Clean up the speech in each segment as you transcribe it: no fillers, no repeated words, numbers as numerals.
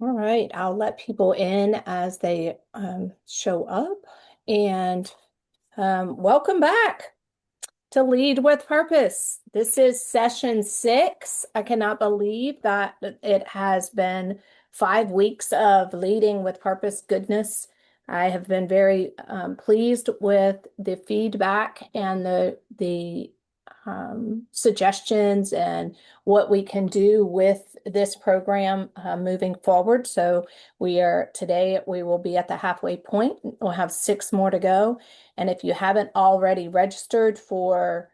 All right, I'll let people in as they show up. And welcome back to Lead with Purpose. This is session 6. I cannot believe that it has been 5 weeks of leading with purpose goodness. I have been very pleased with the feedback and the suggestions and what we can do with this program moving forward. So today we will be at the halfway point. We'll have 6 more to go. And if you haven't already registered for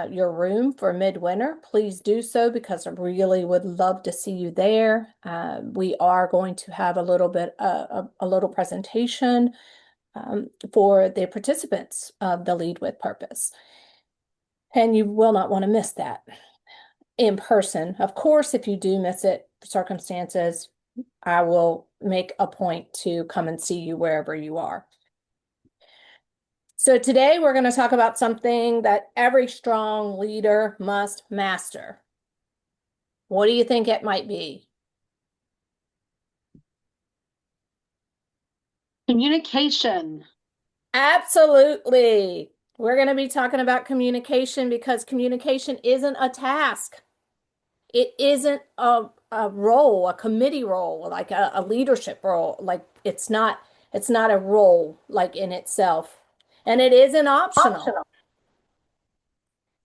your room for midwinter, please do so because I really would love to see you there. We are going to have a little presentation for the participants of the Lead with Purpose. And you will not want to miss that in person. Of course, if you do miss it for circumstances, I will make a point to come and see you wherever you are. So today we're going to talk about something that every strong leader must master. What do you think it might be? Communication. Absolutely. We're going to be talking about communication because communication isn't a task. It isn't a role, a committee role, like a leadership role. Like it's not a role like in itself. And it isn't optional. Optional.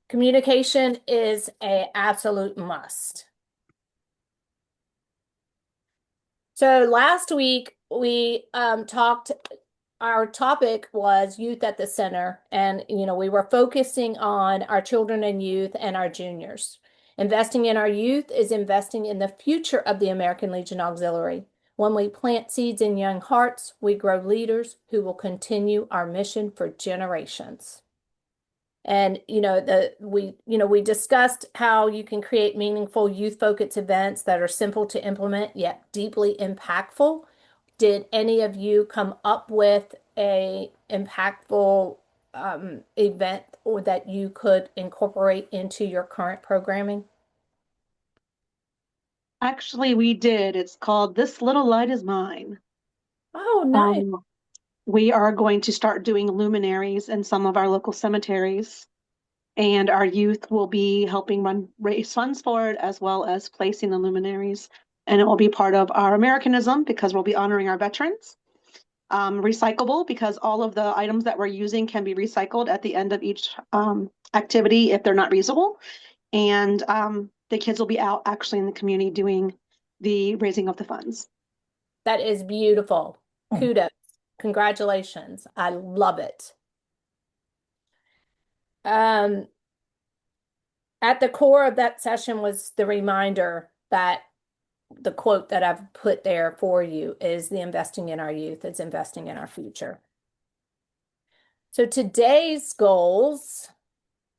Communication is an absolute must. So last week we talked, our topic was youth at the center, and we were focusing on our children and youth and our juniors. Investing in our youth is investing in the future of the American Legion Auxiliary. When we plant seeds in young hearts, we grow leaders who will continue our mission for generations. And we discussed how you can create meaningful youth-focused events that are simple to implement yet deeply impactful. Did any of you come up with a impactful event or that you could incorporate into your current programming? Actually, we did. It's called This Little Light Is Mine. Oh, nice. Um, we are going to start doing luminaries in some of our local cemeteries, and our youth will be helping raise funds for it as well as placing the luminaries. And it will be part of our Americanism because we'll be honoring our veterans. Recyclable because all of the items that we're using can be recycled at the end of each activity if they're not reusable. And the kids will be out actually in the community doing the raising of the funds. That is beautiful. Kudos. Congratulations. I love it. Um, at the core of that session was the reminder that the quote that I've put there for you is the investing in our youth, it's investing in our future. So today's goals,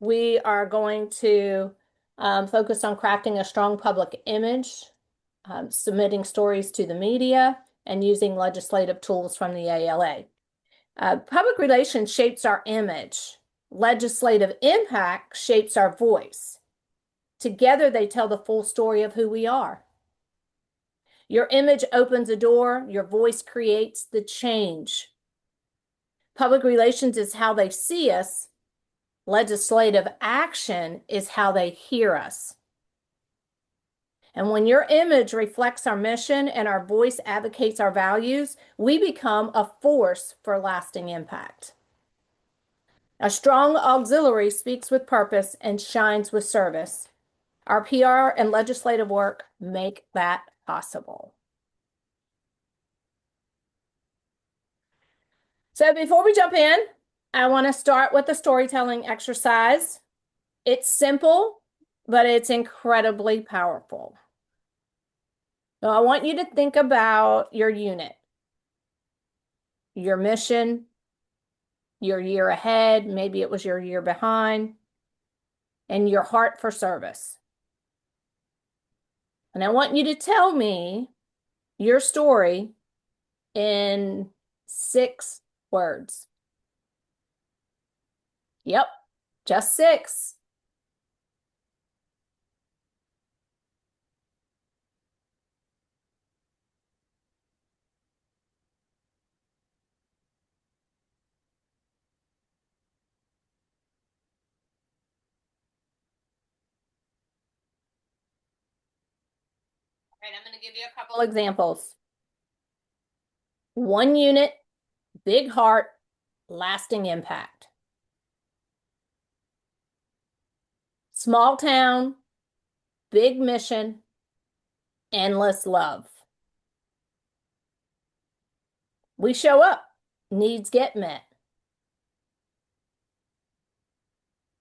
we are going to focus on crafting a strong public image, submitting stories to the media, and using legislative tools from the ALA. Public relations shapes our image. Legislative impact shapes our voice. Together, they tell the full story of who we are. Your image opens a door, your voice creates the change. Public relations is how they see us. Legislative action is how they hear us. And when your image reflects our mission and our voice advocates our values, we become a force for lasting impact. A strong auxiliary speaks with purpose and shines with service. Our PR and legislative work make that possible. So before we jump in, I want to start with the storytelling exercise. It's simple, but it's incredibly powerful. So I want you to think about your unit, your mission, your year ahead, maybe it was your year behind, and your heart for service. And I want you to tell me your story in 6 words. Yep, just 6. right, I'm going to give you a couple examples. 1 unit, big heart, lasting impact. Small town, big mission, endless love. We show up, needs get met.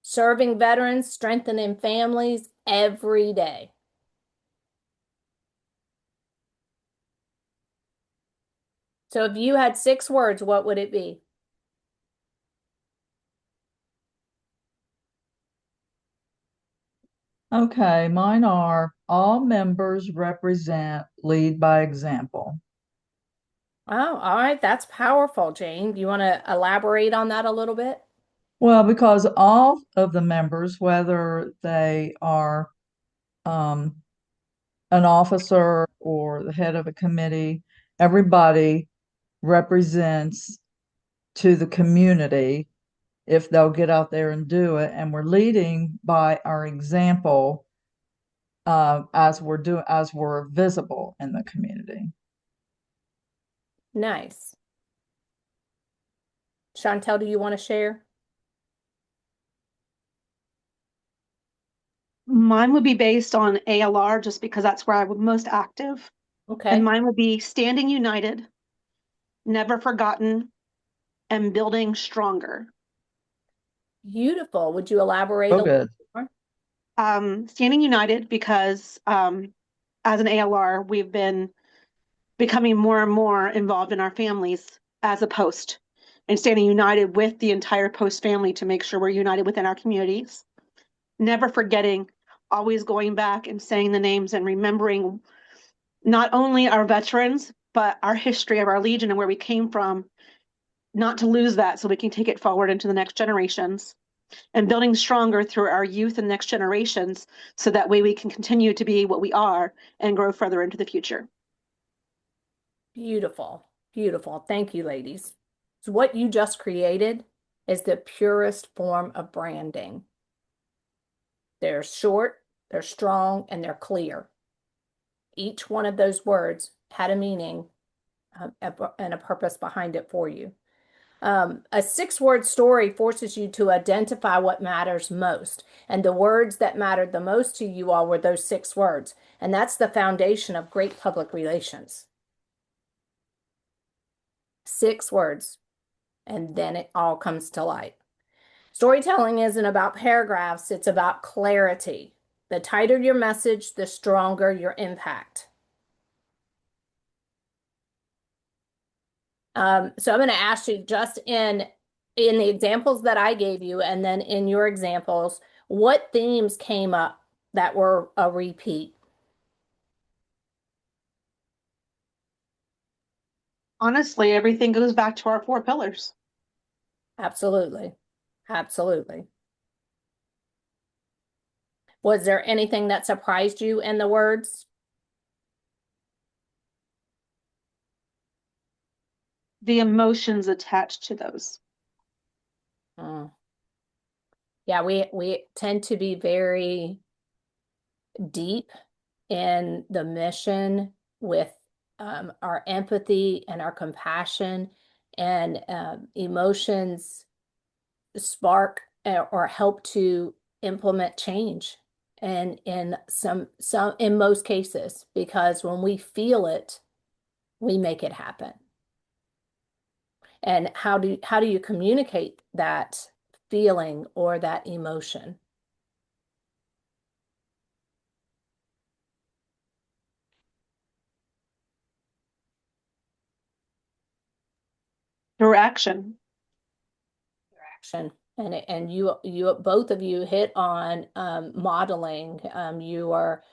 Serving veterans, strengthening families every day. So if you had 6 words, what would it be? Okay, mine are all members represent, lead by example. Oh, all right. That's powerful, Jane. Do you want to elaborate on that a little bit? Well, because all of the members, whether they are um, an officer or the head of a committee, everybody represents to the community if they'll get out there and do it. And we're leading by our example as we're visible in the community. Nice. Chantel, do you want to share? Mine would be based on ALR just because that's where I would most active. And Okay. mine would be standing united, never forgotten, and building stronger. Beautiful. Would you elaborate So a little good. more? Standing united because as an ALR, we've been becoming more and more involved in our families as a post and standing united with the entire post family to make sure we're united within our communities. Never forgetting, always going back and saying the names and remembering not only our veterans, but our history of our Legion and where we came from, not to lose that so we can take it forward into the next generations and building stronger through our youth and next generations so that way we can continue to be what we are and grow further into the future. Beautiful. Beautiful. Thank you, ladies. So what you just created is the purest form of branding. They're short, they're strong, and they're clear. Each one of those words had a meaning and a purpose behind it for you. A 6 word story forces you to identify what matters most. And the words that mattered the most to you all were those 6 words. And that's the foundation of great public relations. 6 words, and then it all comes to light. Storytelling isn't about paragraphs, it's about clarity. The tighter your message, the stronger your impact. So I'm going to ask you just in the examples that I gave you, and then in your examples, what themes came up that were a repeat? Honestly, everything goes back to our 4 pillars. Absolutely. Absolutely. Was there anything that surprised you in the words? The emotions attached to those. Mm. Yeah, we tend to be very deep in the mission with our empathy and our compassion and emotions spark or help to implement change and in some in most cases because when we feel it we make it happen. And how do you communicate that feeling or that emotion? Through action. Action. And you both of you hit on modeling. You are,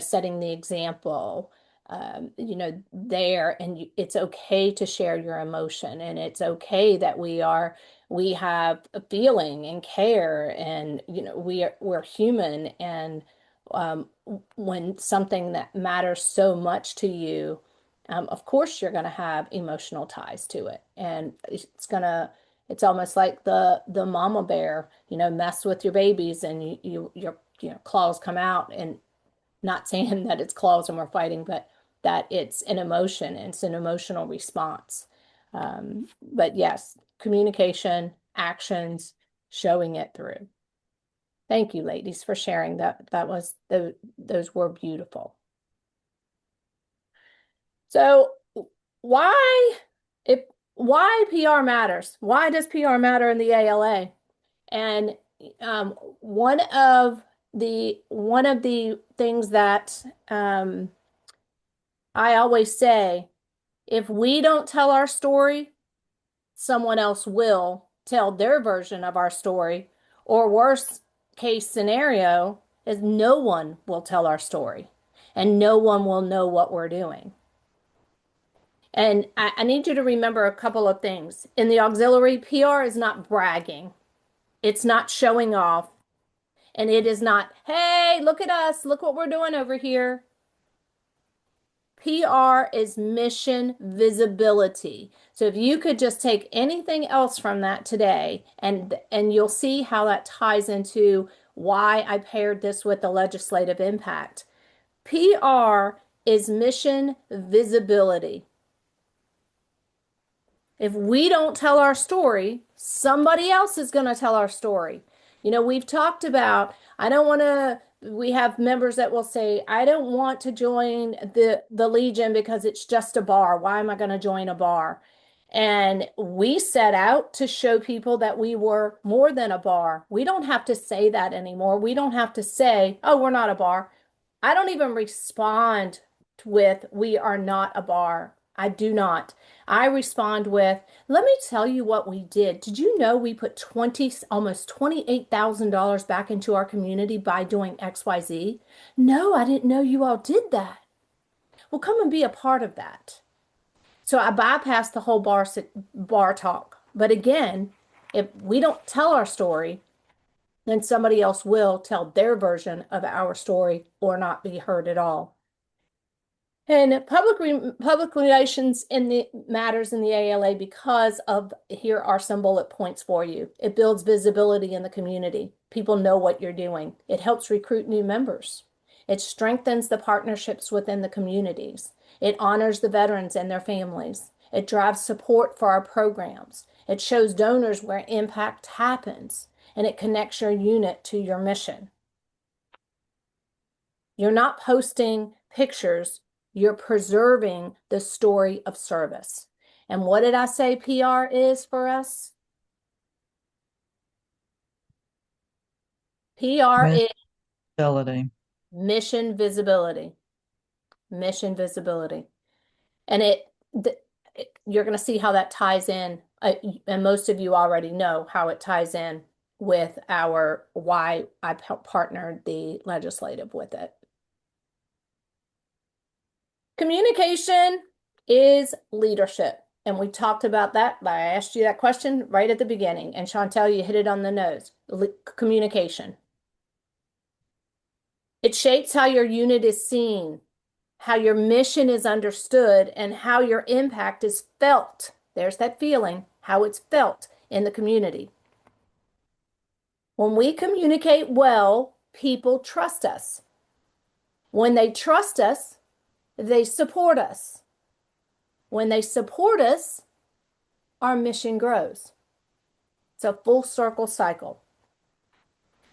setting the example. There, and it's okay to share your emotion, and it's okay that we have a feeling and care, and we're human, and when something that matters so much to you, of course you're going to have emotional ties to it, and it's almost like the mama bear, mess with your babies and your claws come out. And Not saying that it's claws and we're fighting, but that it's an emotion and it's an emotional response. But yes, communication, actions, showing it through. Thank you, ladies, for sharing that. Those were beautiful. So why if why PR matters? Why does PR matter in the ALA? And um, one of the things that I always say, if we don't tell our story, someone else will tell their version of our story, or worst case scenario is no one will tell our story and no one will know what we're doing. And I need you to remember a couple of things. In the auxiliary, PR is not bragging. It's not showing off. And it is not, hey, look at us. Look what we're doing over here. PR is mission visibility. So if you could just take anything else from that today, and you'll see how that ties into why I paired this with the legislative impact. PR is mission visibility. If we don't tell our story, somebody else is going to tell our story. You know, we've talked about, I don't want to, we have members that will say, I don't want to join the Legion because it's just a bar. Why am I going to join a bar? And we set out to show people that we were more than a bar. We don't have to say that anymore. We don't have to say, oh, we're not a bar. I don't even respond with, we are not a bar. I do not. I respond with, let me tell you what we did. Did you know we put almost $28,000 back into our community by doing XYZ? No, I didn't know you all did that. Well, come and be a part of that. So I bypass the whole bar talk. But again, if we don't tell our story, then somebody else will tell their version of our story or not be heard at all. And public relations in the matters in the ALA because of, here are some bullet points for you. It builds visibility in the community. People know what you're doing. It helps recruit new members. It strengthens the partnerships within the communities. It honors the veterans and their families. It drives support for our programs. It shows donors where impact happens, and it connects your unit to your mission. You're not posting pictures, you're preserving the story of service. And what did I say PR is for us? PR is Visibility. mission visibility. Mission visibility. And you're going to see how that ties in. And most of you already know how it ties in with why I partnered the legislative with it. Communication is leadership. And we talked about that. I asked you that question right at the beginning. And Chantel, you hit it on the nose. Communication. It shapes how your unit is seen, how your mission is understood, and how your impact is felt. There's that feeling, how it's felt in the community. When we communicate well, people trust us. When they trust us, they support us. When they support us, our mission grows. It's a full circle cycle.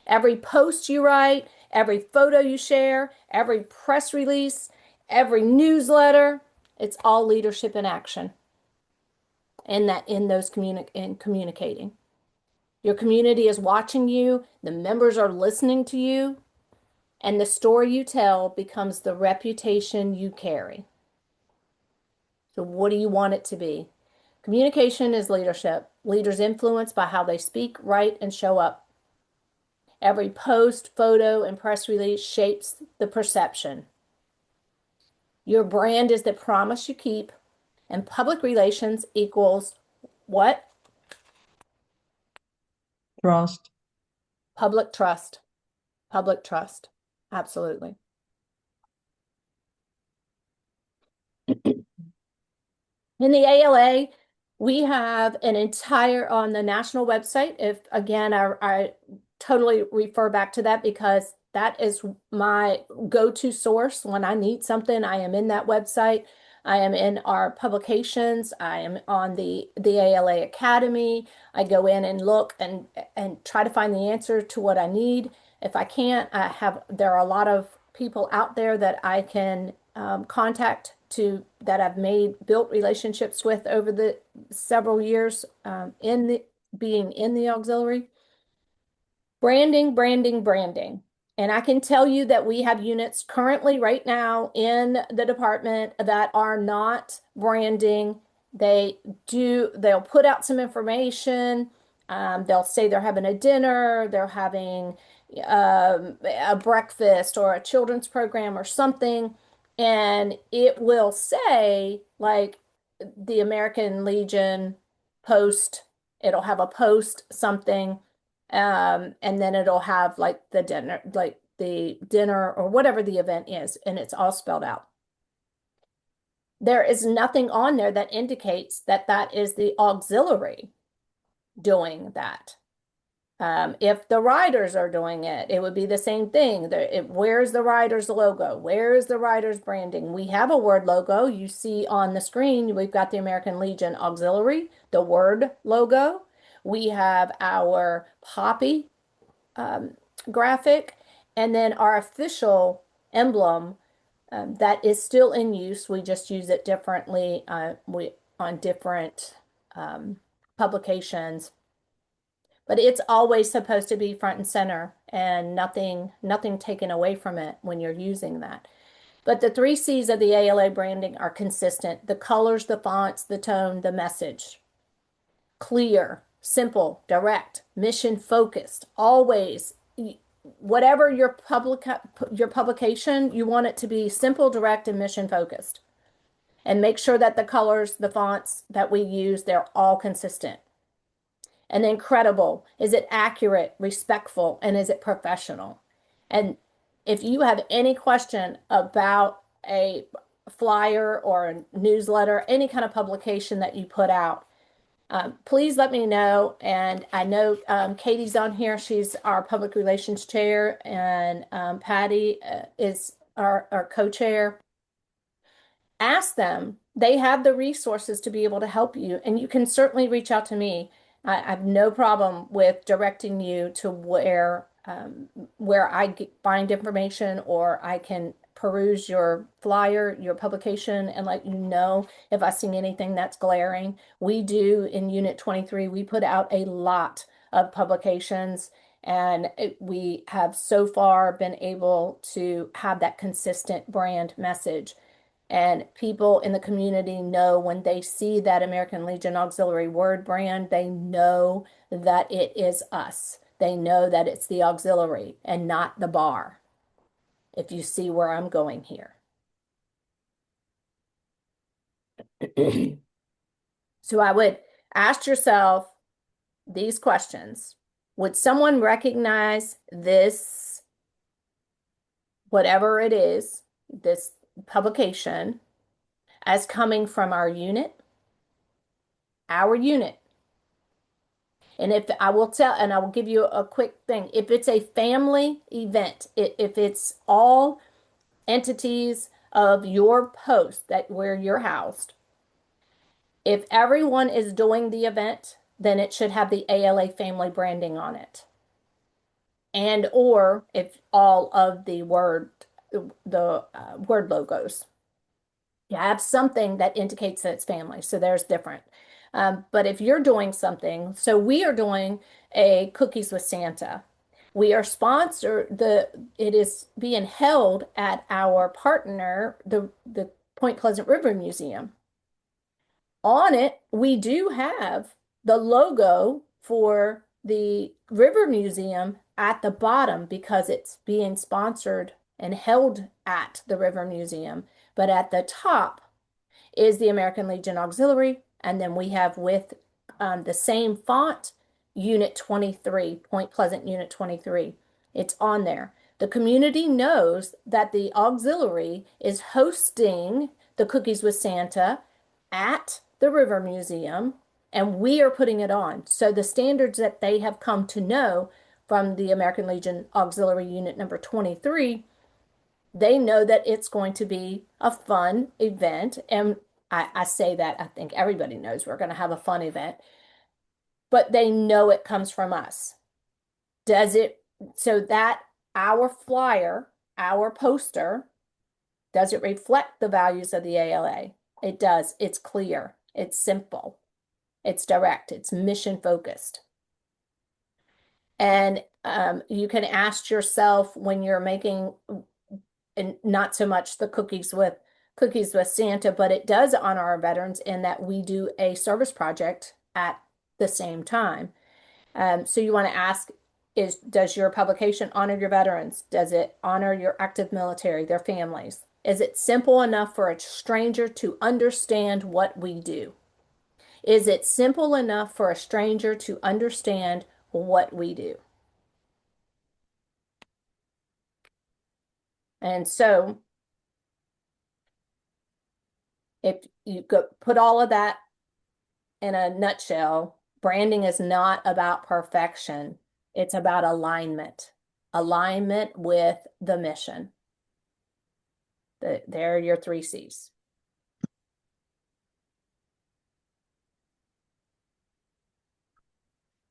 Every post you write, every photo you share, every press release, every newsletter, it's all leadership in action. And that in those communicating. Your community is watching you, the members are listening to you, and the story you tell becomes the reputation you carry. So what do you want it to be? Communication is leadership. Leaders influenced by how they speak, write, and show up. Every post, photo, and press release shapes the perception. Your brand is the promise you keep, and public relations equals what? Trust. Public trust. Public trust. Absolutely. In the ALA, we have an entire on the national website. If again, I totally refer back to that because That is my go-to source when I need something. I am in that website. I am in our publications. I am on the ALA Academy. I go in and look and try to find the answer to what I need. If I can't, there are a lot of people out there that I can contact to that I've built relationships with over the several years in the being in the auxiliary. Branding, branding, branding. And I can tell you that we have units currently right now in the department that are not branding. They'll put out some information. They'll say they're having a dinner, they're having a breakfast or a children's program or something. And it will say, like, the American Legion post, it'll have a post something and then it'll have like the dinner or whatever the event is, and it's all spelled out. There is nothing on there that indicates that that is the auxiliary doing that. If the riders are doing it, it would be the same thing. Where's the riders logo? Where is the riders branding? We have a word logo. You see on the screen, we've got the American Legion Auxiliary, the word logo. We have our poppy graphic, and then our official emblem that is still in use. We just use it differently on different publications. But it's always supposed to be front and center and nothing taken away from it when you're using that. But the 3 C's of the ALA branding are consistent. The colors, the fonts, the tone, the message. Clear, simple, direct, mission focused. Always, whatever your publication, you want it to be simple, direct, and mission focused. And make sure that the colors, the fonts that we use, they're all consistent. And then credible. Is it accurate, respectful, and is it professional? And if you have any question about a flyer or a newsletter, any kind of publication that you put out, please let me know. And I know Katie's on here. She's our public relations chair, and Patty is our co-chair. Ask them. They have the resources to be able to help you, and you can certainly reach out to me. I have no problem with directing you to where find information, or I can peruse your flyer, your publication, and let you know if I see anything that's glaring. We do in Unit 23, we put out a lot of publications, and we have so far been able to have that consistent brand message. And people in the community know when they see that American Legion Auxiliary word brand, they know that it is us. They know that it's the auxiliary and not the bar, if you see where I'm going here. So I would ask yourself these questions. Would someone recognize this, whatever it is, this publication, as coming from our unit? And if I will tell, and I will give you a quick thing, if it's a family event, if it's all entities of your post that where you're housed, if everyone is doing the event, then it should have the ALA family branding on it. And or if all of the word logos. You have something that indicates that it's family. So there's different. But if you're doing something, so we are doing a Cookies with Santa. We are sponsored, it is being held at our partner, the Point Pleasant River Museum. On it, we do have the logo for the River Museum at the bottom because it's being sponsored and held at the River Museum. But at the top is the American Legion Auxiliary, and then we have with the same font, Unit 23, Point Pleasant Unit 23. It's on there. The community knows that the auxiliary is hosting the Cookies with Santa at the River Museum, and we are putting it on. So the standards that they have come to know from the American Legion Auxiliary Unit number 23, they know that it's going to be a fun event. And I say that, I think everybody knows we're going to have a fun event, but they know it comes from us. Does it, so that our flyer, our poster, does it reflect the values of the ALA? It does. It's clear. It's simple. It's direct. It's mission focused. And you can ask yourself when you're making, and not so much the cookies with Santa, but it does honor our veterans in that we do a service project at the same time. So you want to ask, does your publication honor your veterans? Does it honor your active military, their families? Is it simple enough for a stranger to understand what we do? Is it simple enough for a stranger to understand what we do? And so if you put all of that in a nutshell, branding is not about perfection. It's about alignment, alignment with the mission. There are your 3 C's.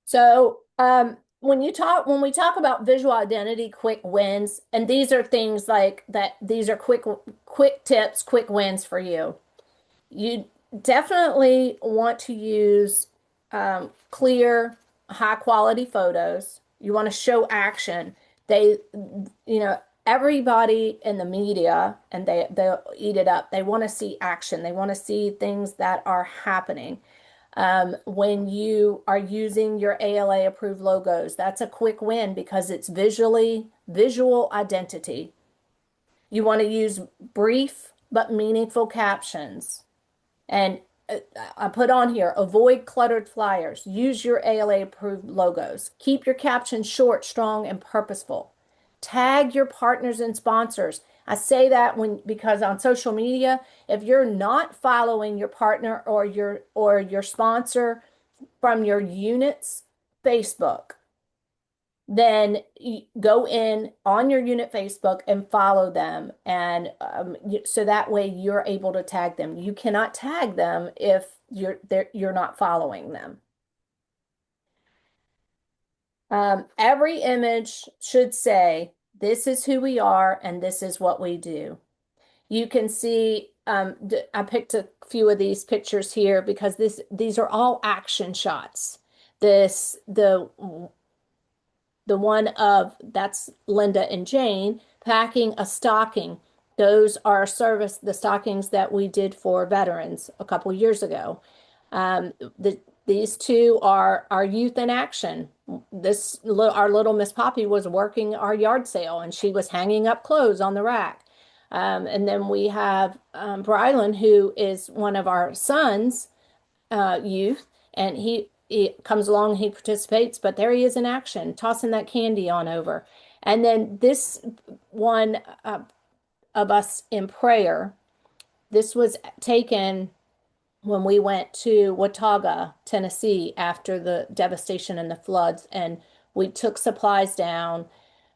So when we talk about visual identity, quick wins, and these are things like that, these are quick tips, quick wins for you. You definitely want to use clear, high quality photos. You want to show action. Everybody in the media, and they'll eat it up. They want to see action. They want to see things that are happening. When you are using your ALA approved logos, that's a quick win because it's visual identity. You want to use brief but meaningful captions. And I put on here, avoid cluttered flyers. Use your ALA approved logos. Keep your captions short, strong, and purposeful. Tag your partners and sponsors. I say that because on social media, if you're not following your partner or your sponsor from your unit's Facebook, then you go in on your unit Facebook and follow them. And so that way you're able to tag them. You cannot tag them if you're not following them. Every image should say, this is who we are and this is what we do. You can see, I picked a few of these pictures here because these are all action shots. The one of that's Linda and Jane packing a stocking. Those are the stockings that we did for veterans a couple years ago. These two are our youth in action. Our little Miss Poppy was working our yard sale and she was hanging up clothes on the rack. And then we have Brylan, who is one of our sons' youth, and he comes along, he participates, but there he is in action, tossing that candy on over. And then this one of us in prayer, this was taken when we went to Watauga, Tennessee, after the devastation and the floods, and we took supplies down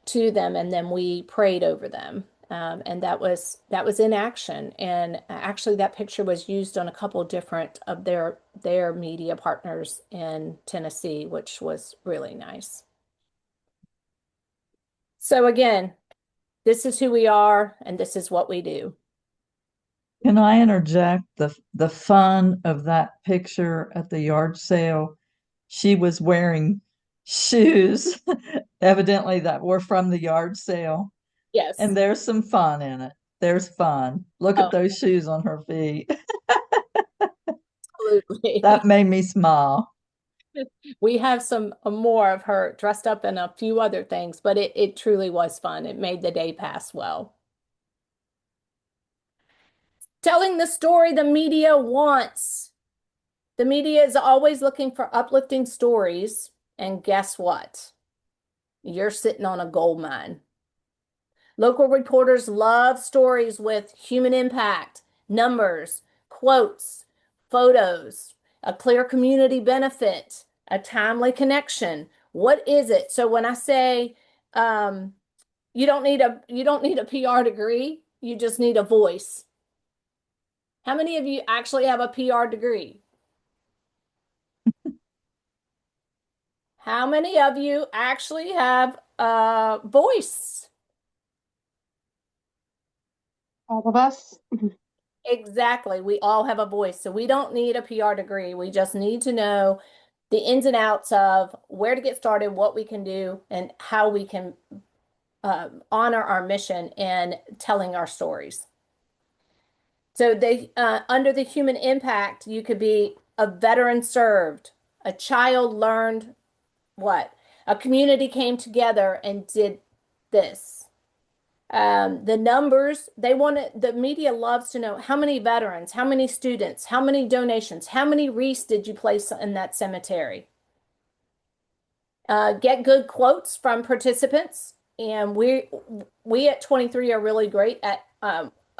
to them, and then we prayed over them. And that was in action. And actually, that picture was used on a couple different of their media partners in Tennessee, which was really nice. So again, this is who we are, and this is what we do. Can I interject the fun of that picture at the yard sale? She was wearing shoes, evidently that were from the yard sale. Yes. And there's some fun in it. There's fun. Look Oh, at those shoes on her feet. absolutely. That made me smile. We have some more of her dressed up in a few other things, but it truly was fun. It made the day pass well. Telling the story the media wants. The media is always looking for uplifting stories, and guess what? You're sitting on a gold mine. Local reporters love stories with human impact, numbers, quotes, photos, a clear community benefit, a timely connection. What is it? So when I say um, you don't need a PR degree, you just need a voice. How many of you actually have a PR degree? How many of you actually have a voice? All of us. Exactly. We all have a voice. So we don't need a PR degree. We just need to know the ins and outs of where to get started, what we can do, and how we can honor our mission in telling our stories. So they under the human impact, you could be a veteran served, a child learned what? A community came together and did this. The numbers, the media loves to know how many veterans, how many students, how many donations, how many wreaths did you place in that cemetery? Get good quotes from participants. And we at 23 are really great at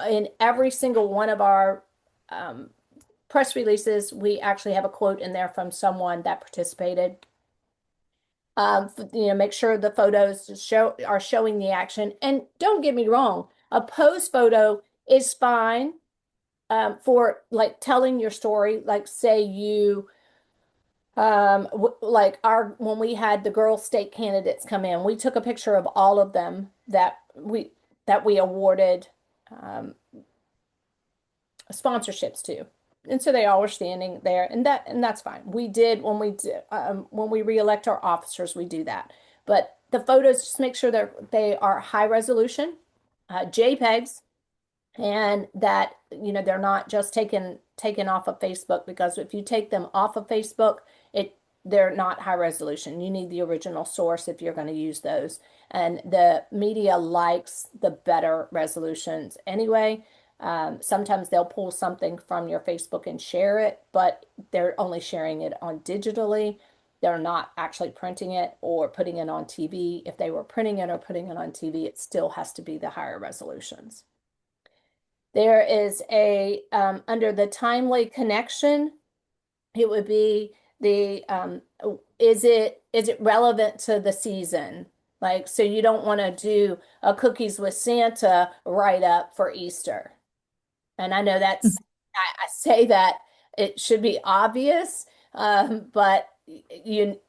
in every single one of our um, press releases, we actually have a quote in there from someone that participated. Make sure the photos are showing the action. And don't get me wrong, a pose photo is fine for like telling your story. Like say you like our when we had the girl state candidates come in, we took a picture of all of them that we awarded um, sponsorships to. And so they all were standing there, and that's fine. We did when we reelect our officers, we do that. But the photos, just make sure they are high resolution, JPEGs, and that they're not just taken off of Facebook, because if you take them off of Facebook, it they're not high resolution. You need the original source if you're going to use those. And the media likes the better resolutions anyway. Sometimes they'll pull something from your Facebook and share it, but they're only sharing it on digitally. They're not actually printing it or putting it on TV. If they were printing it or putting it on TV, it still has to be the higher resolutions. There is under the timely connection, it would be is it relevant to the season? Like, so you don't want to do a cookies with Santa write up for Easter. And I know I say that it should be obvious, but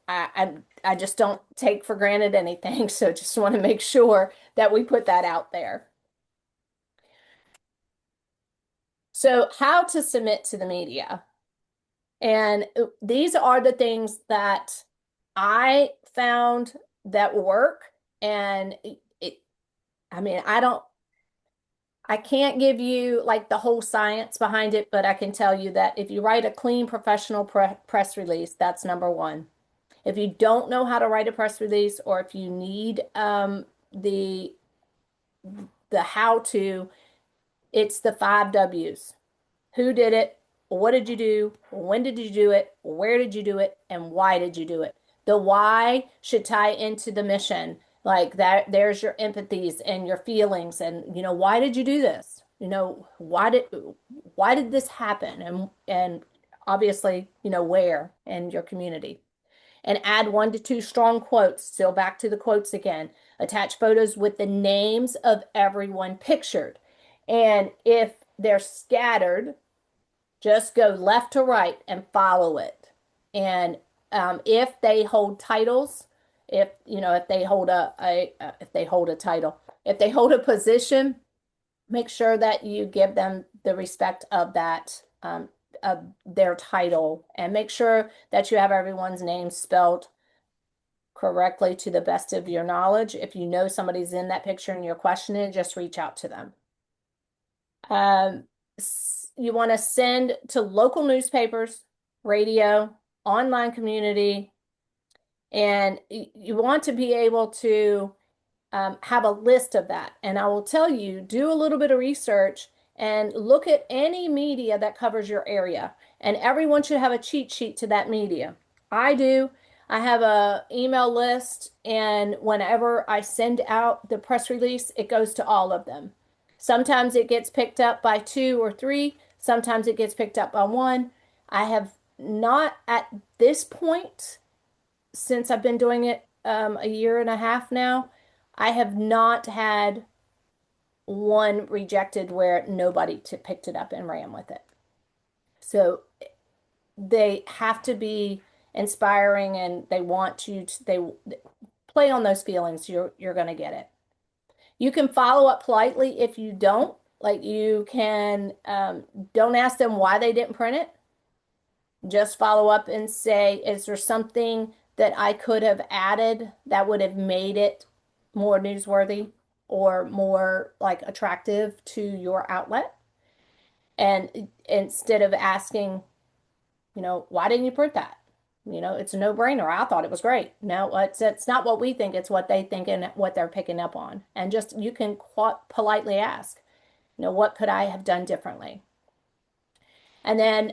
I just don't take for granted anything. So just want to make sure that we put that out there. So how to submit to the media. And these are the things that I found that work. And I mean, I can't give you like the whole science behind it, but I can tell you that if you write a clean professional press release, that's number one. If you don't know how to write a press release, or if you need the how to, it's the 5 W's. Who did it? What did you do? When did you do it? Where did you do it? And why did you do it? The why should tie into the mission. Like that, there's your empathies and your feelings, and why did you do this? Why did this happen? And obviously, where in your community. And add 1 to 2 strong quotes. Still back to the quotes again. Attach photos with the names of everyone pictured. And if they're scattered, just go left to right and follow it. And if they hold titles, if they hold if they hold a title, if they hold a position, make sure that you give them the respect of that of their title, and make sure that you have everyone's name spelled correctly to the best of your knowledge. If you know somebody's in that picture and you're questioning, just reach out to them. Um, you want to send to local newspapers, radio, online community, and you want to be able to have a list of that. And I will tell you, do a little bit of research and look at any media that covers your area. And everyone should have a cheat sheet to that media. I do. I have a email list, and whenever I send out the press release, it goes to all of them. Sometimes it gets picked up by 2 or 3. Sometimes it gets picked up by one. I have not at this point since I've been doing it a year and a half now, I have not had one rejected where nobody picked it up and ran with it. So they have to be inspiring and they want you to, they play on those feelings. You're going to get it. You can follow up politely if you don't. Like you can, don't ask them why they didn't print it. Just follow up and say, is there something that I could have added that would have made it more newsworthy or more like attractive to your outlet? And instead of asking, why didn't you print that? It's a no-brainer. I thought it was great. No, it's not what we think, it's what they think and what they're picking up on. And just you can politely ask, what could I have done differently? And then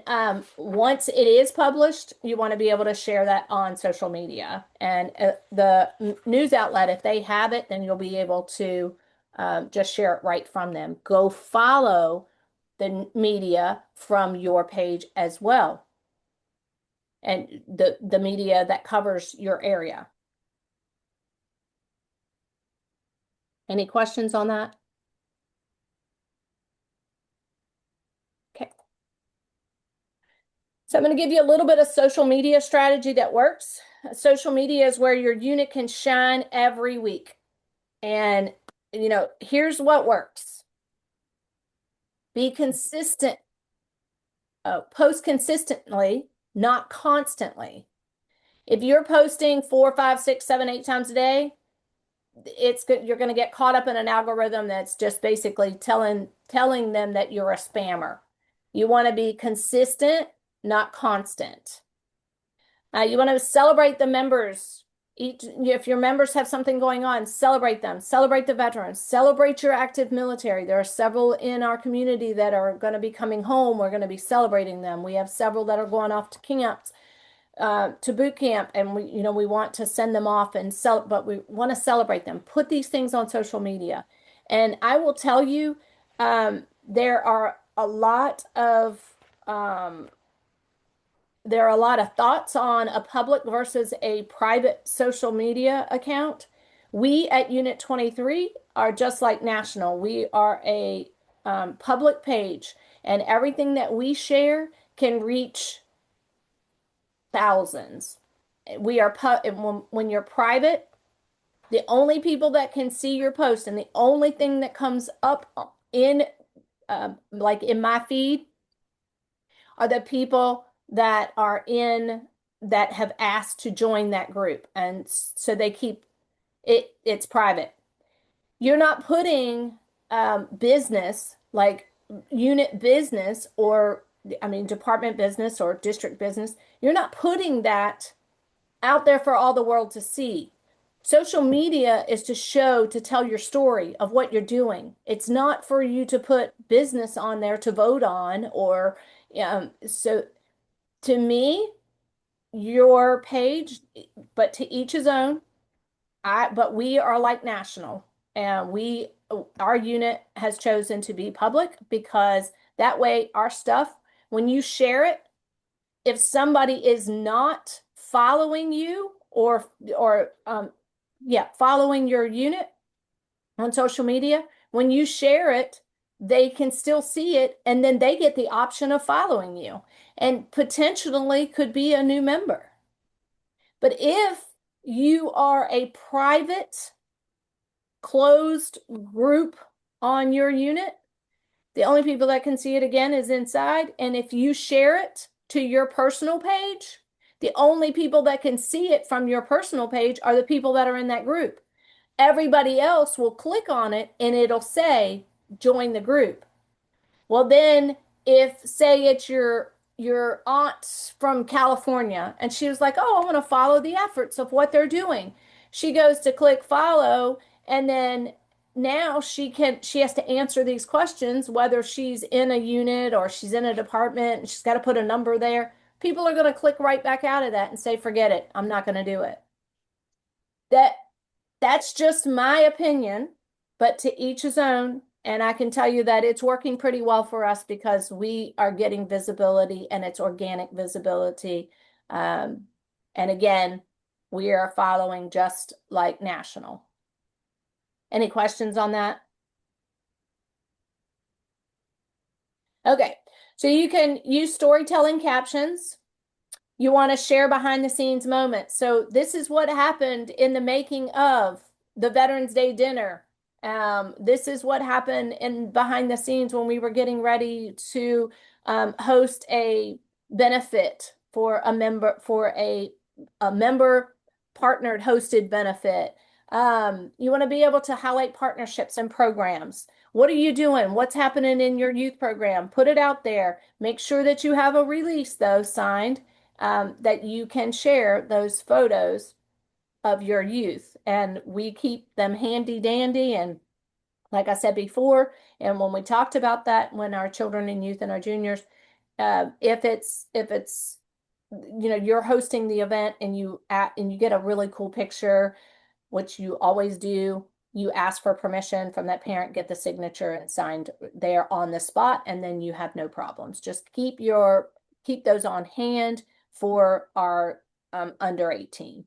once it is published, you want to be able to share that on social media. And the news outlet, if they have it, then you'll be able to just share it right from them. Go follow the media from your page as well. And the media that covers your area. Any questions on that? Okay. So I'm going to give you a little bit of social media strategy that works. Social media is where your unit can shine every week. And, here's what works. Be consistent. Post consistently, not constantly. If you're posting 4, 5, 6, 7, 8 times a day, it's good. You're going to get caught up in an algorithm that's just basically telling them that you're a spammer. You want to be consistent, not constant. You want to celebrate the members. If your members have something going on, celebrate them. Celebrate the veterans. Celebrate your active military. There are several in our community that are going to be coming home. We're going to be celebrating them. We have several that are going off to camps, to boot camp, and we want to send them off but we want to celebrate them. Put these things on social media, and I will tell you, there are a lot of thoughts on a public versus a private social media account. We at Unit 23 are just like National. We are a public page, and everything that we share can reach thousands. When you're private, the only people that can see your post and the only thing that comes up in like in my feed are the people that have asked to join that group. And so they keep it's private. You're not putting business like unit business or department business or district business. You're not putting that out there for all the world to see. Social media is to tell your story of what you're doing. It's not for you to put business on there to vote on so to me, your page, but to each his own. But we are like National, and our unit has chosen to be public because that way our stuff, when you share it, if somebody is not following you or following your unit on social media, when you share it, they can still see it, and then they get the option of following you and potentially could be a new member. But if you are a private, closed group on your unit, the only people that can see it again is inside. And if you share it to your personal page, the only people that can see it from your personal page are the people that are in that group. Everybody else will click on it and it'll say, join the group. Well, then if say it's your aunt from California and she was like, oh, I want to follow the efforts of what they're doing. She goes to click follow, and then now she has to answer these questions, whether she's in a unit or she's in a department, and she's got to put a number there. People are going to click right back out of that and say, forget it, I'm not going to do it. That's just my opinion, but to each his own. And I can tell you that it's working pretty well for us because we are getting visibility, and it's organic visibility. And again, we are following just like national. Any questions on that? Okay, so you can use storytelling captions. You want to share behind the scenes moments. So this is what happened in the making of the Veterans Day dinner. This is what happened in behind the scenes when we were getting ready to host a benefit for a member partnered hosted benefit. You want to be able to highlight partnerships and programs. What are you doing? What's happening in your youth program? Put it out there. Make sure that you have a release, though, signed, that you can share those photos of your youth. And we keep them handy dandy. And like I said before, and when we talked about that, when our children and youth and our juniors, if it's you're hosting the event and you get a really cool picture, which you always do, you ask for permission from that parent, get the signature and signed there on the spot, and then you have no problems. Just keep those on hand for our under 18.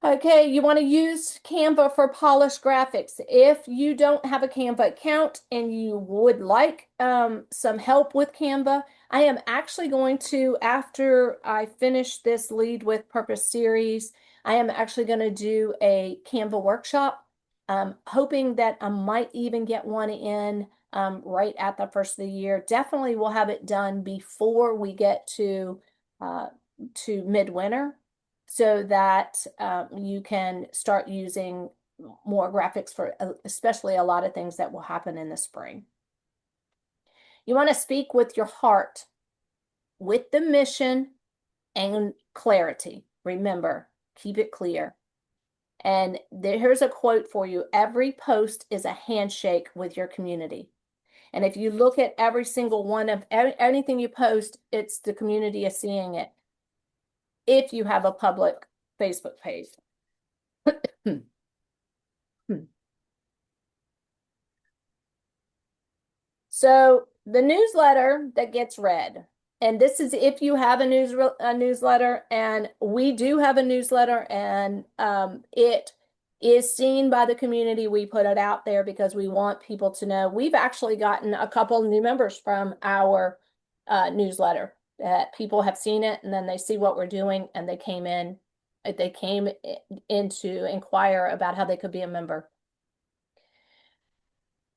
Okay, you want to use Canva for polished graphics. If you don't have a Canva account and you would like some help with Canva, I am actually going to, after I finish this Lead with Purpose series, I am actually going to do a Canva workshop, hoping that I might even get one in right at the first of the year. Definitely we'll have it done before we get to midwinter, so that you can start using more graphics for especially a lot of things that will happen in the spring. You want to speak with your heart, with the mission and clarity. Remember, keep it clear. And here's a quote for you. Every post is a handshake with your community. And if you look at every single one of anything you post, it's the community is seeing it. If you have a public Facebook page. So the newsletter that gets read, and this is if you have a newsletter, and we do have a newsletter, and it is seen by the community. We put it out there because we want people to know. We've actually gotten a couple new members from our newsletter that people have seen it, and then they see what we're doing, and they came in to inquire about how they could be a member.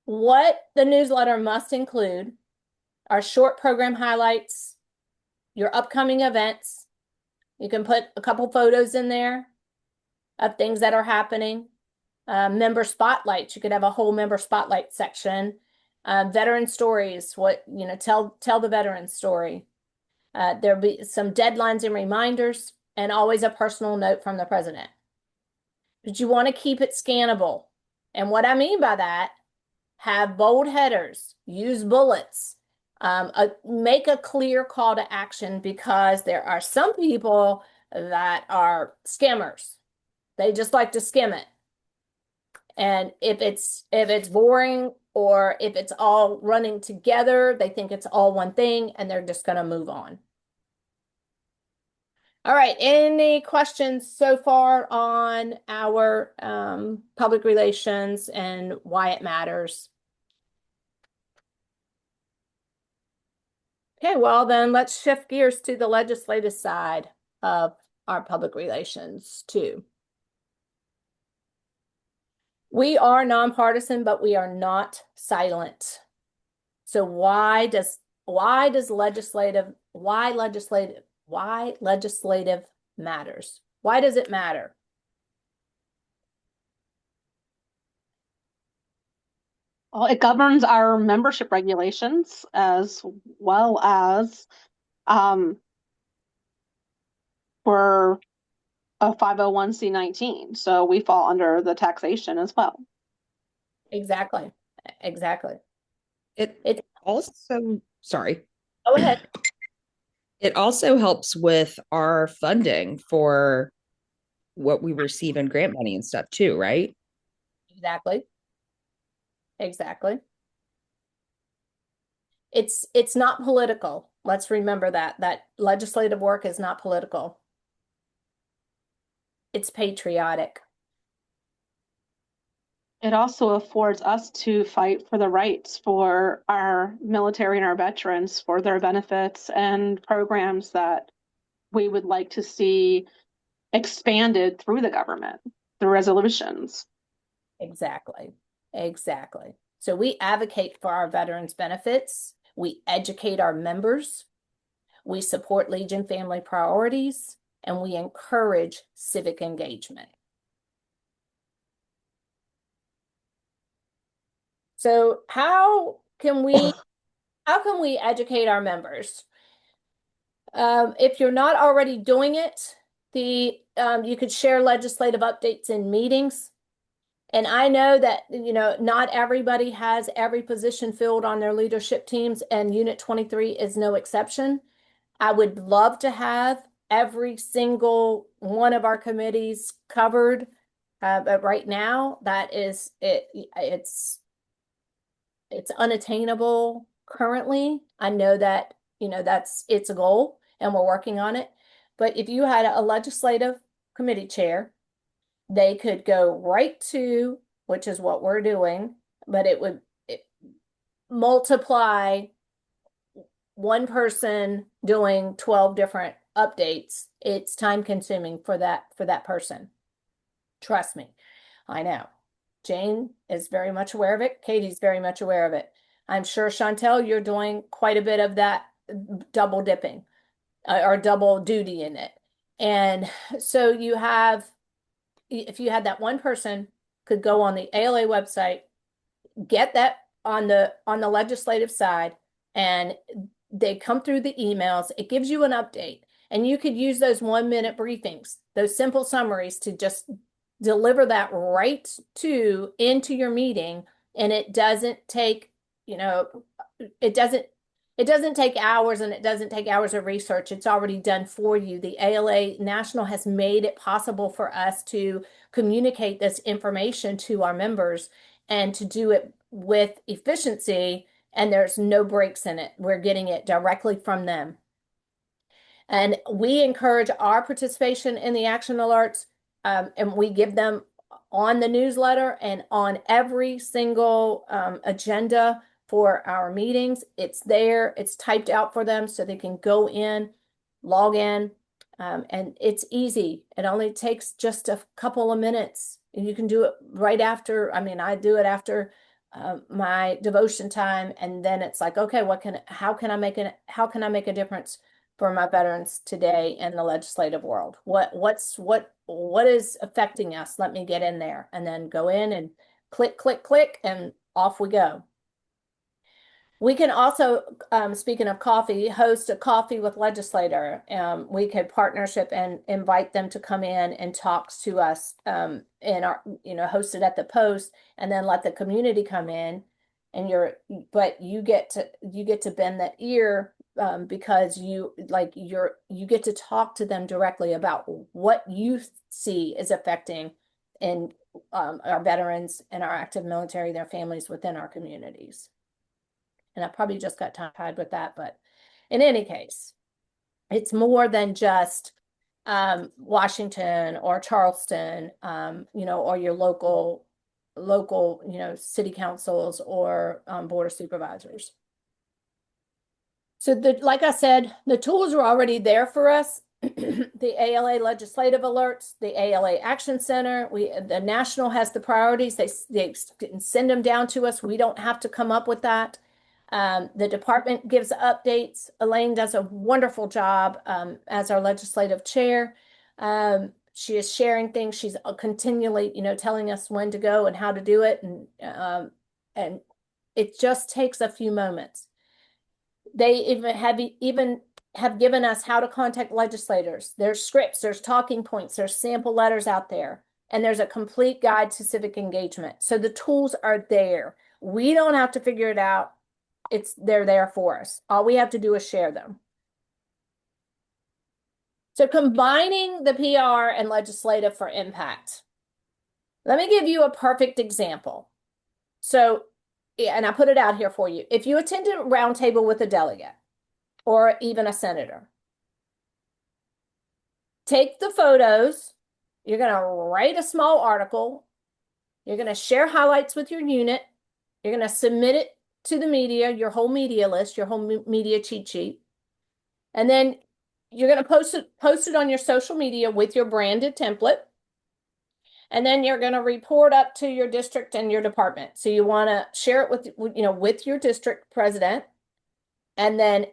What the newsletter must include are short program highlights, your upcoming events. You can put a couple photos in there of things that are happening. Member spotlights. You could have a whole member spotlight section. Veteran stories. Tell the veteran story. There'll be some deadlines and reminders, and always a personal note from the president. But you want to keep it scannable. And what I mean by that, have bold headers, use bullets, make a clear call to action, because there are some people that are skimmers. They just like to skim it. And if it's boring, or if it's all running together, they think it's all one thing and they're just going to move on. All right, any questions so far on our public relations and why it matters? Okay, well then let's shift gears to the legislative side of our public relations too. We are nonpartisan, but we are not silent. So why legislative matters? Why does it matter? Well, it governs our membership regulations as well as we're a 501c19, so we fall under the taxation as well. Exactly. It also, sorry. Go ahead. It also helps with our funding for what we receive in grant money and stuff too, right? Exactly. It's not political. Let's remember that legislative work is not political. It's patriotic. It also affords us to fight for the rights for our military and our veterans, for their benefits and programs that we would like to see expanded through the government, through resolutions. Exactly. Exactly. So we advocate for our veterans' benefits. We educate our members. We support Legion family priorities, and we encourage civic engagement. So how can we educate our members? If you're not already doing it, you could share legislative updates in meetings. And I know that, not everybody has every position filled on their leadership teams, and Unit 23 is no exception. I would love to have every single one of our committees covered. But right now, that is it. It's unattainable currently. I know that, it's a goal and we're working on it. But if you had a legislative committee chair, they could go right to, which is what we're doing, but it multiply one person doing 12 different updates. It's time consuming for that person. Trust me. I know. Jane is very much aware of it. Katie's very much aware of it. I'm sure, Chantel, you're doing quite a bit of that double dipping or double duty in it. And so if you had that one person could go on the ALA website, get that on the legislative side, and they come through the emails. It gives you an update, and you could use those 1-minute briefings, those simple summaries, to just deliver that right into your meeting. And it doesn't take, it doesn't take hours, and it doesn't take hours of research. It's already done for you. The ALA National has made it possible for us to communicate this information to our members and to do it with efficiency, and there's no breaks in it. We're getting it directly from them. And we encourage our participation in the action alerts, and we give them on the newsletter and on every single agenda for our meetings. It's there, it's typed out for them so they can go in, log in, and it's easy. It only takes just a couple of minutes. You can do it right after. I mean, I do it after my devotion time, and then it's like, okay, how can I make a difference for my veterans today in the legislative world? What is affecting us? Let me get in there, and then go in and click, click, click, and off we go. We can also, speaking of coffee, host a coffee with legislator. We could partnership and invite them to come in and talk to us, host it at the post, and then let the community come in. And but you get to bend that ear, because you get to talk to them directly about what you see is affecting in our veterans and our active military, their families within our communities. And I probably just got tied with that, but in any case, it's more than just Washington or Charleston, or your local, city councils or board of supervisors. So like I said, the tools are already there for us. The ALA legislative alerts, the ALA Action Center, the National has the priorities. They send them down to us. We don't have to come up with that. The department gives updates. Elaine does a wonderful job as our legislative chair. She is sharing things. She's continually, telling us when to go and how to do it, and it just takes a few moments. They even have given us how to contact legislators. There's scripts, there's talking points, there's sample letters out there, and there's a complete guide to civic engagement. So the tools are there. We don't have to figure it out. They're there for us. All we have to do is share them. So combining the PR and legislative for impact. Let me give you a perfect example. So, and I put it out here for you. If you attended a roundtable with a delegate or even a senator, take the photos You're going to write a small article. You're going to share highlights with your unit. You're going to submit it to the media, your whole media list, your whole media cheat sheet. And then you're going to post it on your social media with your branded template. And then you're going to report up to your district and your department. So you want to share it with your district president. And then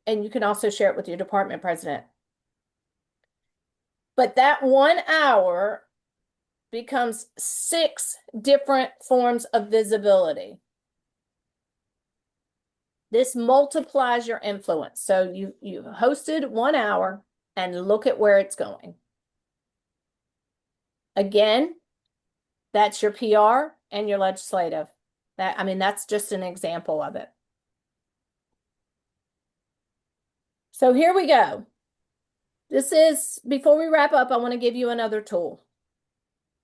and you can also share it with your department president. But that 1 hour becomes 6 different forms of visibility. This multiplies your influence. So you hosted 1 hour and look at where it's going. Again, that's your PR and your legislative. That's just an example of it. So here we go. Before we wrap up, I want to give you another tool.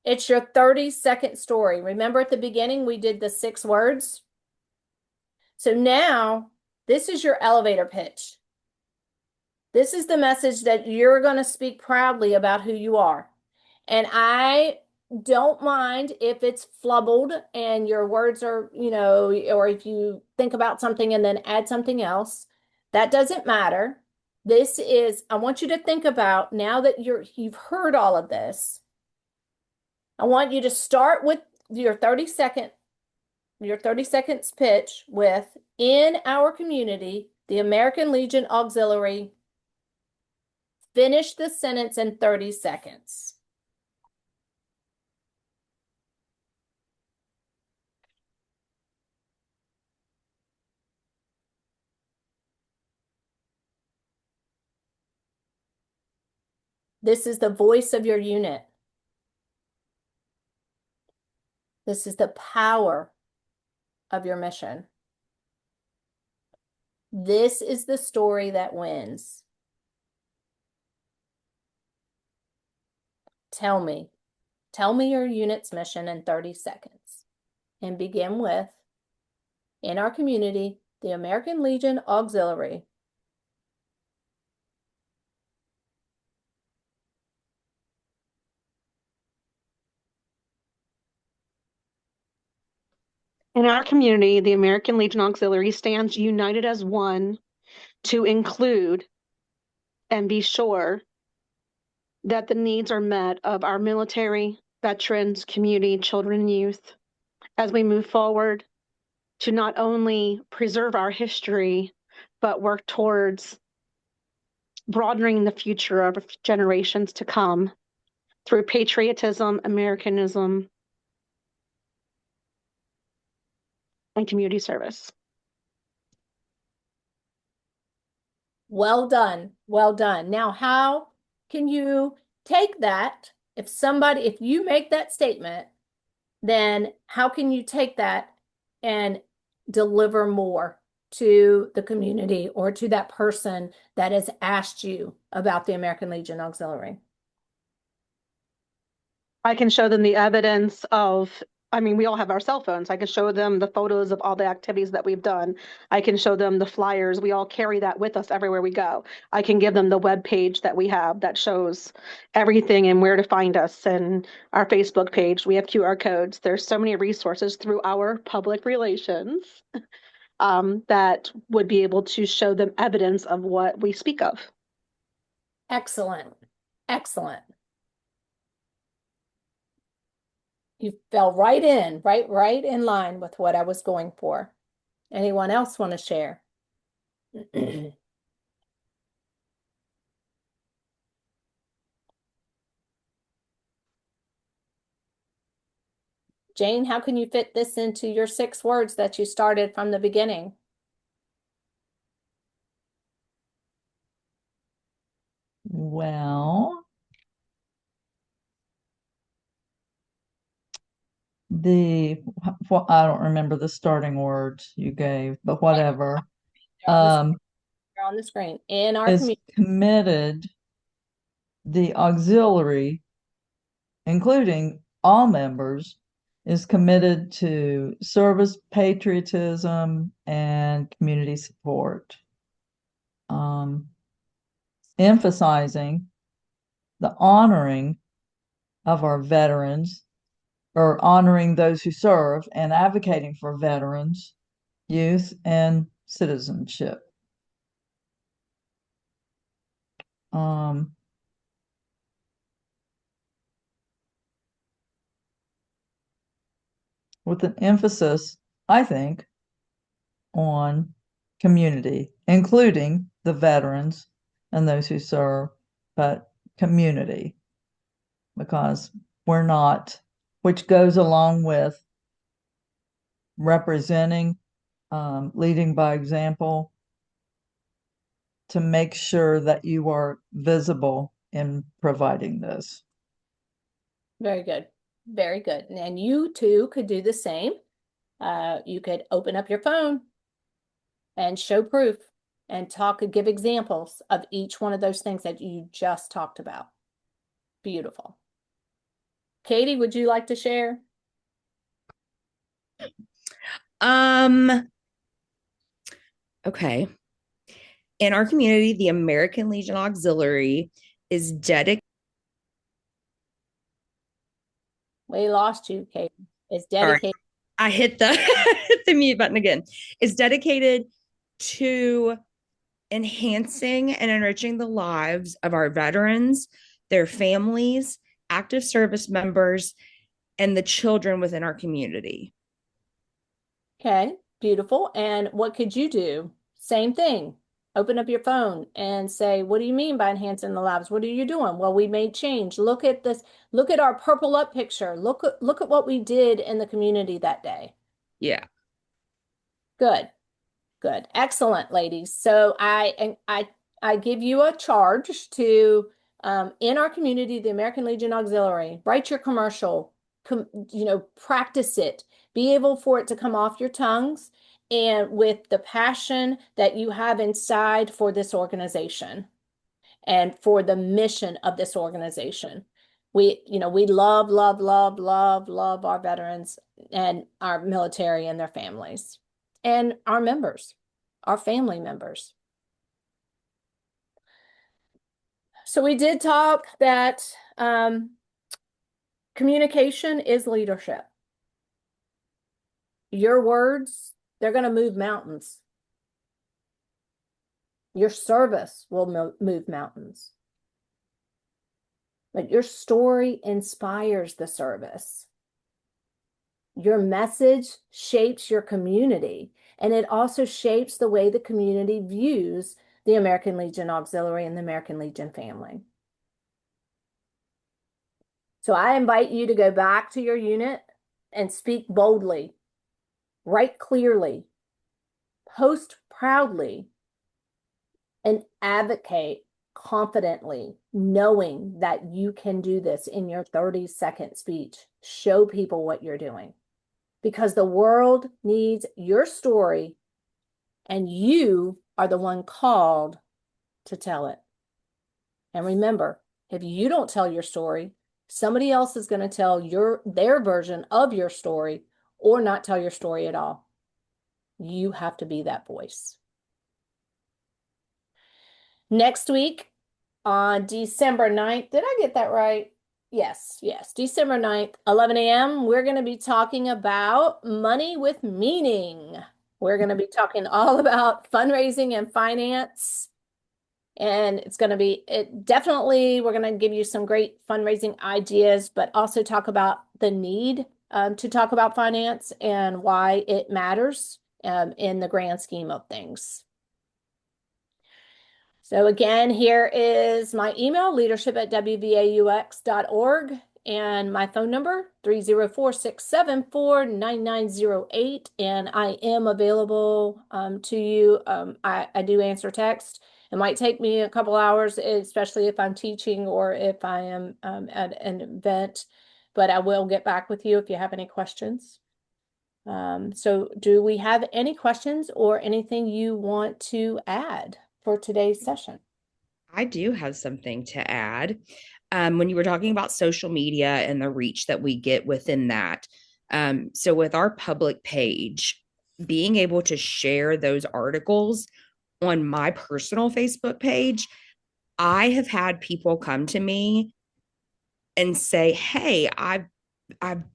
It's your 30-second story. Remember at the beginning, we did the 6 words? So now this is your elevator pitch. This is the message that you're going to speak proudly about who you are. And I don't mind if it's flubbled and your words are, or if you think about something and then add something else. That doesn't matter. I want you to think about, now that you've heard all of this, I want you to start with your 30 seconds pitch with, in our community, the American Legion Auxiliary. Finish the sentence in 30 seconds. This is the voice of your unit. This is the power of your mission. This is the story that wins. Tell me your unit's mission in 30 seconds. And begin with, in our community, the American Legion Auxiliary. In our community, the American Legion Auxiliary stands united as one to include and be sure that the needs are met of our military, veterans, community, children, and youth as we move forward to not only preserve our history, but work towards broadening the future of generations to come through patriotism, Americanism, and community service. Well done. Well done. Now, how can you take that? If you make that statement, then how can you take that and deliver more to the community or to that person that has asked you about the American Legion Auxiliary? I can show them the evidence we all have our cell phones. I can show them the photos of all the activities that we've done. I can show them the flyers. We all carry that with us everywhere we go. I can give them the web page that we have that shows everything and where to find us, and our Facebook page. We have QR codes. There's so many resources through our public relations that would be able to show them evidence of what we speak of. Excellent. Excellent. You fell right in line with what I was going for. Anyone else want to share? Jane, how can you fit this into your 6 words that you started from the beginning? Well, I don't remember the starting words you gave, but whatever. They're on the screen. In our Is community. committed, the auxiliary, including all members, is committed to service, patriotism, and community support. Emphasizing the honoring of our veterans, or honoring those who serve, and advocating for veterans, youth, and citizenship. With an emphasis, I think, on community, including the veterans and those who serve, but community, because we're not, which goes along with representing, leading by example, to make sure that you are visible in providing this. Very good. Very good. And you too could do the same. You could open up your phone and show proof and give examples of each one of those things that you just talked about. Beautiful. Katie, would you like to share? Okay. In our community, the American Legion Auxiliary is dedicated. We lost you, Katie. It's Sorry, dedicated. I hit the hit the mute button again. Is dedicated to enhancing and enriching the lives of our veterans, their families, active service members, and the children within our community. Okay, beautiful. And what could you do? Same thing. Open up your phone and say, what do you mean by enhancing the lives? What are you doing? Well, we made change. Look at this. Look at our purple up picture. Look at what we did in the community that day. Yeah. Good. Good. Excellent, ladies. So I give you a charge to in our community, the American Legion Auxiliary, write your commercial, practice it, be able for it to come off your tongues, and with the passion that you have inside for this organization and for the mission of this organization. We love, love, love, love, love our veterans and our military and their families and our members, our family members. So we did talk that communication is leadership. Your words, they're going to move mountains. Your service will move mountains. But your story inspires the service. Your message shapes your community, and it also shapes the way the community views the American Legion Auxiliary and the American Legion family. So I invite you to go back to your unit and speak boldly, write clearly, post proudly, and advocate confidently, knowing that you can do this in your 30-second speech. Show people what you're doing, because the world needs your story, and you are the one called to tell it. And remember, if you don't tell your story, somebody else is going to tell their version of your story, or not tell your story at all. You have to be that voice. Next week on December 9th, did I get that right? Yes, December 9th, 11 a.m., we're going to be talking about money with meaning. We're going to be talking all about fundraising and finance. And it's going to be, we're going to give you some great fundraising ideas, but also talk about the need to talk about finance and why it matters in the grand scheme of things. So again, here is my email, leadership@wvaux.org, and my phone number, 304-674-9908. And I am available to you. I do answer text. It might take me a couple hours, especially if I'm teaching or if I am at an event, but I will get back with you if you have any questions. So do we have any questions or anything you want to add for today's session? I do have something to add. When you were talking about social media and the reach that we get within that. So with our public page, being able to share those articles on my personal Facebook page, I have had people come to me and say, "Hey, I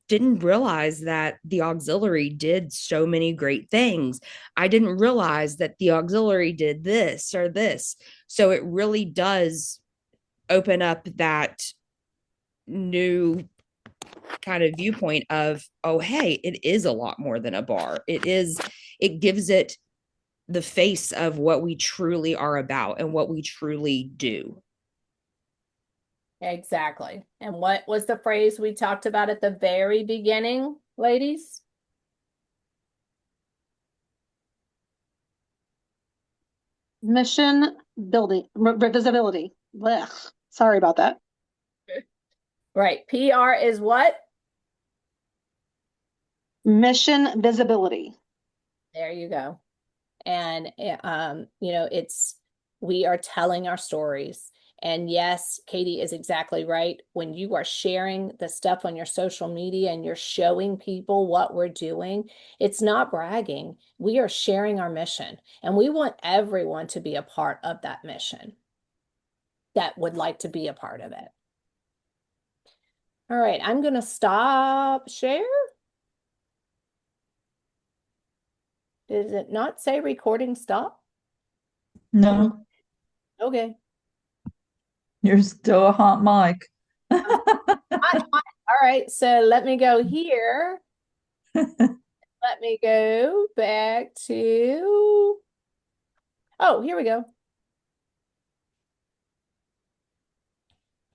didn't realize that the auxiliary did so many great things. I didn't realize that the auxiliary did this or this." So it really does open up that new kind of viewpoint of, oh, hey, it is a lot more than a bar. It gives it the face of what we truly are about and what we truly do. Exactly. And what was the phrase we talked about at the very beginning, ladies? Mission building, visibility. Blech. Sorry about that. Right. PR is what? Mission visibility. There you go. And we are telling our stories. And yes, Katie is exactly right. When you are sharing the stuff on your social media and you're showing people what we're doing, it's not bragging. We are sharing our mission, and we want everyone to be a part of that mission that would like to be a part of it. All right, I'm going to stop share. Does it not say recording stop? No, Okay. you're still a hot mic. Hot, hot. All right, so let me go here. Let me go back to, oh, here we go.